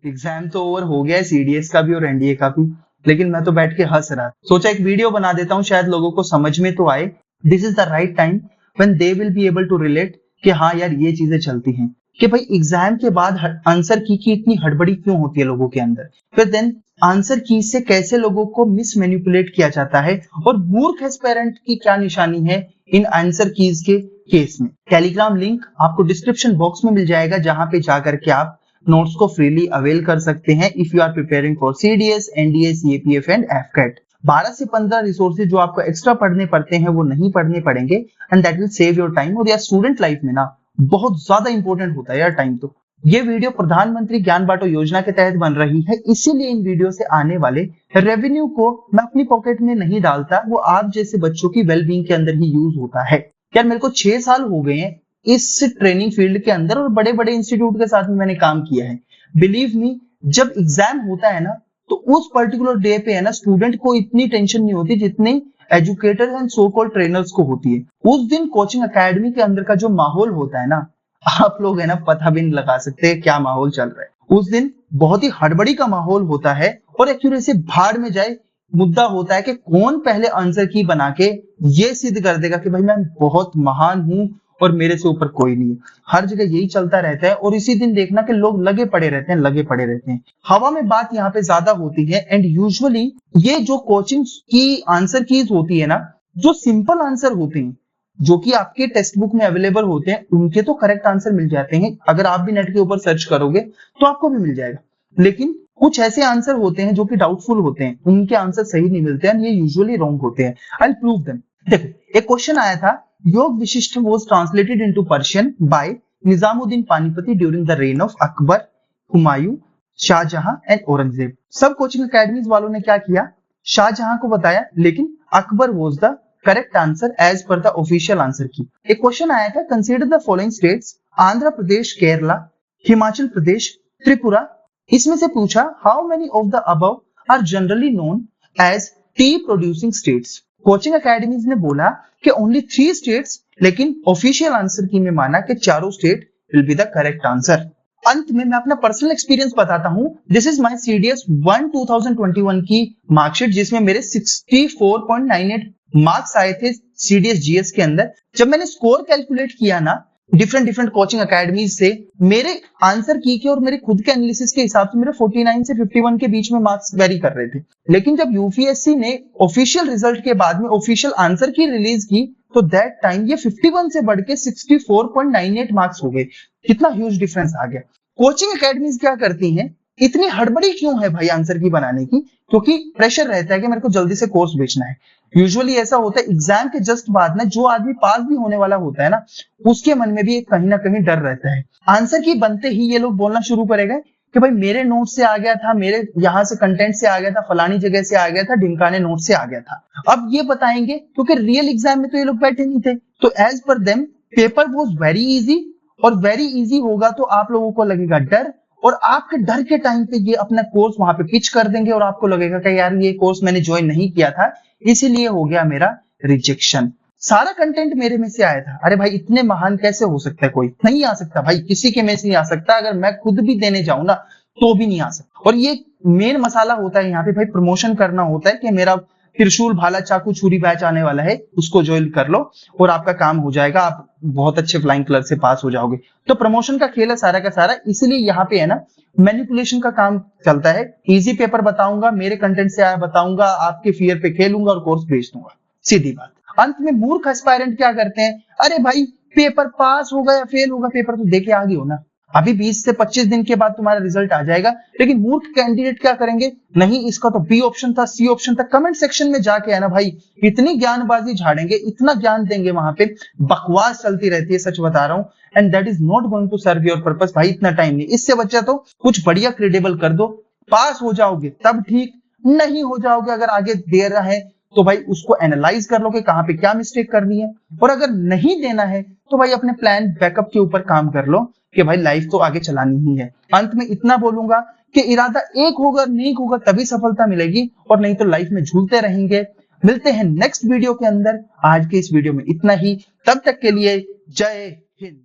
Exam तो over हो गया है, सीडीएस का भी और एनडीए का भी, लेकिन मैं तो बैठ के हंस रहा, सोचा एक वीडियो बना देता हूँ, शायद लोगों को समझ में तो आए। This is the right time when they will be able to relate कि हाँ यार ये चीजें चलती हैं, कि भाई एग्जाम के बाद आंसर की इतनी हड़बड़ी क्यों होती है लोगों के अंदर, फिर देन आंसर की से कैसे लोगों को मिस मैनिपुलेट किया जाता है, और मूर्ख एस्पेरेंट की क्या निशानी है इन आंसर कीज के केस में। टेलीग्राम लिंक आपको डिस्क्रिप्शन बॉक्स में मिल जाएगा, जहां पे जाकर के आप नोट्स को फ्रीली अवेल कर सकते हैं if you are preparing for CDS, NDA, CAPF and AFCAT. 12 से 15 रिसोर्सेज जो आपको एक्स्ट्रा पढ़ने पड़ते हैं वो नहीं पढ़ने पड़ेंगे, and that will save your time. और यार स्टूडेंट लाइफ में ना बहुत ज्यादा इंपॉर्टेंट होता है यार टाइम। तो ये वीडियो प्रधानमंत्री ज्ञान बांटो योजना के तहत बन रही है, इसीलिए इन वीडियो से आने वाले रेवेन्यू को मैं अपनी पॉकेट में नहीं डालता, वो आप जैसे बच्चों की वेलबींग के अंदर ही यूज होता है। यार मेरे को 6 साल हो गए हैं इस ट्रेनिंग फील्ड के अंदर, और बड़े बड़े इंस्टीट्यूट के साथ में मैंने काम किया है। बिलीव मी, जब एग्जाम होता है ना तो उस पर्टिकुलर डे पे है ना स्टूडेंट को इतनी टेंशन नहीं होती जितनी educators and so called trainers को होती है। उस दिन कोचिंग एकेडमी के अंदर का जो माहौल होता है ना, आप लोग है ना पता भी नहीं लगा सकते क्या माहौल चल रहा है। उस दिन बहुत ही हड़बड़ी का माहौल होता है, और एक्यूरेसी भाड़ में जाए। मुद्दा होता है कि कौन पहले आंसर की बना के ये सिद्ध कर देगा कि भाई मैं बहुत महान हूं और मेरे से ऊपर कोई नहीं है। हर जगह यही चलता रहता है, और इसी दिन देखना कि लोग लगे पड़े रहते हैं। हवा में बात यहाँ पे ज्यादा होती है, एंड यूजुअली ये जो कोचिंग की आंसर कीज होती है ना, जो सिंपल आंसर होते हैं जो कि आपके टेक्स्ट बुक में अवेलेबल होते हैं, उनके तो करेक्ट आंसर मिल जाते हैं। अगर आप भी नेट के ऊपर सर्च करोगे तो आपको भी मिल जाएगा, लेकिन कुछ ऐसे आंसर होते हैं जो कि डाउटफुल होते हैं, उनके आंसर सही नहीं मिलते हैं, ये यूजुअली रॉन्ग होते हैं। I will prove them. देखो एक क्वेश्चन आया था, Yoga Vasistha was translated into Persian by Nizamuddin Panipati during the reign of Akbar, Humayun, Shahjahan and Aurangzeb. सब कोचिंग एकेडमीज वालों ने क्या किया, शाहजहां को बताया, लेकिन Akbar was the correct answer as per the official answer key. एक क्वेश्चन आया था, consider the following states, Andhra Pradesh, Kerala, Himachal Pradesh, Tripura. इसमें से पूछा how many of the above are generally known as tea producing states. Coaching academies ने बोला कि ओनली 3 स्टेट्स, लेकिन ऑफिशियल आंसर की में माना कि चारों state will be the correct answer. अंत में मैं अपना पर्सनल एक्सपीरियंस बताता हूं। दिस इज माय सीडीएस 1 2021 की मार्कशीट, जिसमें मेरे 64.98 मार्क्स आए थे सीडीएस जीएस के अंदर। जब मैंने स्कोर कैलकुलेट किया ना डिफरेंट कोचिंग एकेडमीज से, मेरे आंसर की के और मेरे खुद के एनालिसिस के हिसाब से मेरे 49 से 51 के बीच में मार्क्स वेरी कर रहे थे। लेकिन जब यूपीएससी ने ऑफिशियल रिजल्ट के बाद में ऑफिशियल आंसर की रिलीज की, तो दैट टाइम ये 51 से बढ़ के 64.98 मार्क्स हो गए। कितना ह्यूज डिफरेंस आ गया। कोचिंग एकेडमीज क्या करती हैं, इतनी हड़बड़ी क्यों है भाई आंसर की बनाने की, क्योंकि प्रेशर रहता है कि मेरे को जल्दी से कोर्स बेचना है। यूजुअली ऐसा होता है एग्जाम के जस्ट बाद ना जो आदमी पास भी होने वाला होता है ना, उसके मन में भी एक कहीं ना कहीं डर रहता है। आंसर की बनते ही ये लोग बोलना शुरू करेंगे कि भाई मेरे नोट से आ गया था, मेरे यहाँ से कंटेंट से आ गया था, फलानी जगह से आ गया था, ढिमकाने नोट से आ गया था। अब ये बताएंगे क्योंकि रियल एग्जाम में तो ये लोग बैठे नहीं थे। तो as per them paper was very easy, और वेरी इजी होगा तो आप लोगों को लगेगा डर, और आपके डर के टाइम पे ये अपना कोर्स वहां पे पिच कर देंगे, और आपको लगेगा कि यार ये कोर्स मैंने ज्वाइन नहीं किया था, इसीलिए हो गया मेरा रिजेक्शन। सारा कंटेंट मेरे में से आया था। अरे भाई इतने महान कैसे हो सकता है, कोई नहीं आ सकता भाई, किसी के में से नहीं आ सकता। अगर मैं खुद भी देने जाऊं ना तो भी नहीं आ सकता। और ये मेन मसाला होता है यहाँ पे भाई, प्रमोशन करना होता है कि मेरा त्रिशूल, भाला, चाकू, छुरी बैच आने वाला है, उसको ज्वाइन कर लो और आपका काम हो जाएगा, आप बहुत अच्छे फ्लाइंग कलर से पास हो जाओगे। तो प्रमोशन का खेल है सारा का सारा, इसलिए यहाँ पे है ना मैनिपुलेशन का काम चलता है। इजी पेपर बताऊंगा, मेरे कंटेंट से आया बताऊंगा, आपके फियर पे खेलूंगा और कोर्स बेच दूंगा, सीधी बात। अंत में मूर्ख एस्पायरेंट क्या करते हैं, अरे भाई पेपर पास होगा या फेल होगा, पेपर तो देके आ गए हो ना, अभी 20 से 25 दिन के बाद तुम्हारा रिजल्ट आ जाएगा। लेकिन मूर्ख कैंडिडेट क्या करेंगे, नहीं इसका तो बी ऑप्शन था, सी ऑप्शन था, कमेंट सेक्शन में जाके है ना भाई इतनी ज्ञानबाजी झाड़ेंगे, इतना ज्ञान देंगे, वहां पे बकवास चलती रहती है, सच बता रहा हूं। And that is not going to serve your purpose. भाई इतना टाइम नहीं, इससे बच्चा तो कुछ बढ़िया क्रेडिबल कर दो, पास हो जाओगे तब ठीक, नहीं हो जाओगे अगर आगे दे रहा है तो भाई उसको एनालाइज कर लो कि कहां पे क्या मिस्टेक करनी है, और अगर नहीं देना है तो भाई अपने प्लान बैकअप के ऊपर काम कर लो कि भाई लाइफ तो आगे चलानी ही है। अंत में इतना बोलूंगा कि इरादा एक होगा, नेक होगा, तभी सफलता मिलेगी, और नहीं तो लाइफ में झूलते रहेंगे। मिलते हैं नेक्स्ट वीडियो के अंदर। आज के इस वीडियो में इतना ही, तब तक के लिए जय हिंद।